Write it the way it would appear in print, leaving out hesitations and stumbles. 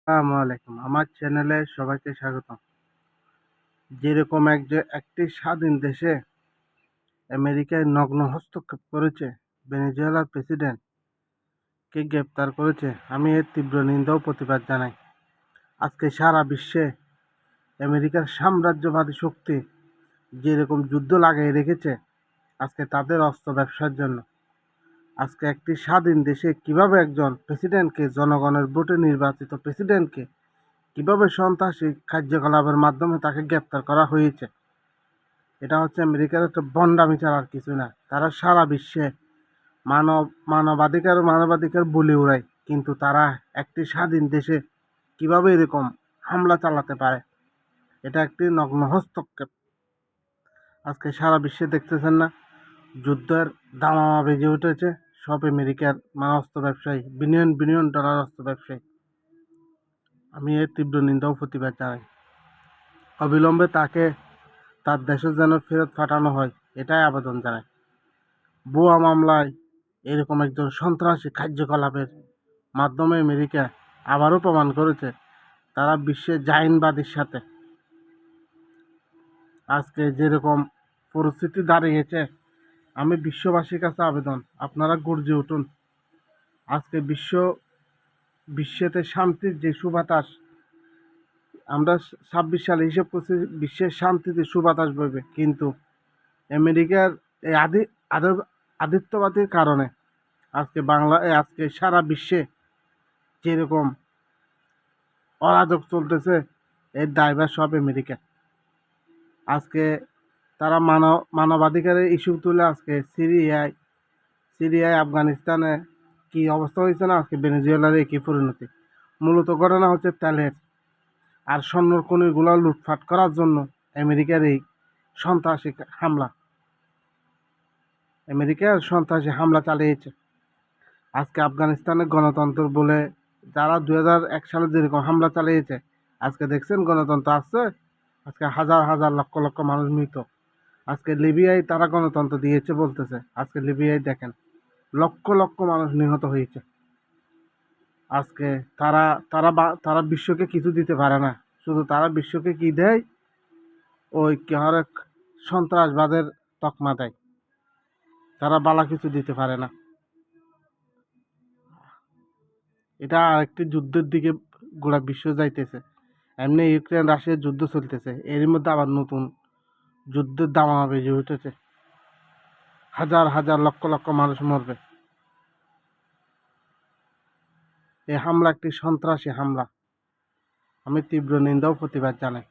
আসসালামু আলাইকুম। আমার চ্যানেলে সবাইকে স্বাগতম। যেরকম একটি স্বাধীন দেশে আমেরিকায় নগ্ন হস্তক্ষেপ করেছে, ভেনেজুয়েলার প্রেসিডেন্টকে গ্রেপ্তার করেছে, আমি এর তীব্র নিন্দা ও প্রতিবাদ জানাই। আজকে সারা বিশ্বে আমেরিকার সাম্রাজ্যবাদী শক্তি যেরকম যুদ্ধ লাগিয়ে রেখেছে আজকে তাদের অস্ত্র ব্যবসার জন্য। আজকে একটি স্বাধীন দেশে কিভাবে একজন প্রেসিডেন্টকে, জনগণের ভোটে নির্বাচিত প্রেসিডেন্টকে কিভাবে সন্ত্রাসী কার্যকলাপের মাধ্যমে তাকে গ্রেপ্তার করা হয়েছে, এটা হচ্ছে আমেরিকার একটা ভণ্ডামি ছাড়া আর কিছু না। তারা সারা বিশ্বে মানবাধিকার বলে উড়ায়, কিন্তু তারা একটি স্বাধীন দেশে কিভাবে এরকম হামলা চালাতে পারে, এটা একটি নগ্ন হস্তক্ষেপ। আজকে সারা বিশ্বে দেখতেছেন না, যুদ্ধের দামামা বেজে উঠেছে। সব আমেরিকার অস্ত্র ব্যবসায়ী, বিলিয়ন বিলিয়ন ডলার অস্ত্র ব্যবসায়ী। আমি এর তীব্র নিন্দা ও প্রতিবাদ জানাই। অবিলম্বে তাকে তার দেশে যেন ফেরত পাঠানো হয়, এটাই আবেদন জানায়। ভুয়া মামলায় এরকম একজন সন্ত্রাসী কার্যকলাপের মাধ্যমে আমেরিকা আবারও প্রমাণ করেছে তারা বিশ্বের জাহিনবাদীর সাথে। আজকে যেরকম পরিস্থিতি দাঁড়িয়েছে, আমি বিশ্ববাসীর কাছে আবেদন, আপনারা গর্জে উঠুন। আজকে বিশ্বেতে শান্তির যে সুবাতাস, আমরা 26 সালে হিসেব করছি বিশ্বের শান্তিতে সুবাতাস বইবে, কিন্তু আমেরিকার এই আধিপত্যবাদের কারণে আজকে সারা বিশ্বে যেরকম অরাজক চলতেছে, এর দায়ভার সব আমেরিকা। আজকে তারা মানবাধিকারের ইস্যু তুলে আজকে সিরিয়ায় আফগানিস্তানে কি অবস্থা হয়েছে না, আজকে ভেনেজুয়েলার একই পরিণতি। মূলত ঘটনা হচ্ছে তেলের আর স্বর্ণর খনিগুলো লুটপাট করার জন্য আমেরিকার এই সন্ত্রাসী হামলা। আমেরিকার সন্ত্রাসী হামলা চালিয়েছে। আজকে আফগানিস্তানের গণতন্ত্র বলে যারা 2001 সালে যেরকম হামলা চালিয়েছে, আজকে দেখছেন গণতন্ত্র আসছে, আজকে হাজার হাজার লক্ষ লক্ষ মানুষ মৃত। আজকে লিবিয়ায় তারা গণতন্ত্র দিয়েছে বলতেছে, আজকে লিবিয়ায় দেখেন লক্ষ লক্ষ মানুষ নিহত হয়েছে। আজকে তারা তারা তারা বিশ্বকে কিছু দিতে পারে না, শুধু তারা বিশ্বকে কি দেয়, ওই কি হরেক সন্ত্রাসবাদের তকমা দেয়, তারা বালা কিছু দিতে পারে না। এটা আরেকটি যুদ্ধের দিকে গোটা বিশ্ব যাইতেছে। এমনি ইউক্রেন রাশিয়ার যুদ্ধ চলতেছে, এরই মধ্যে আবার নতুন যুদ্ধের দামামা বেজে উঠেছে। হাজার হাজার লক্ষ লক্ষ মানুষ মরবে। এই হামলা একটি সন্ত্রাসী হামলা। আমি তীব্র নিন্দা ও প্রতিবাদ জানাই।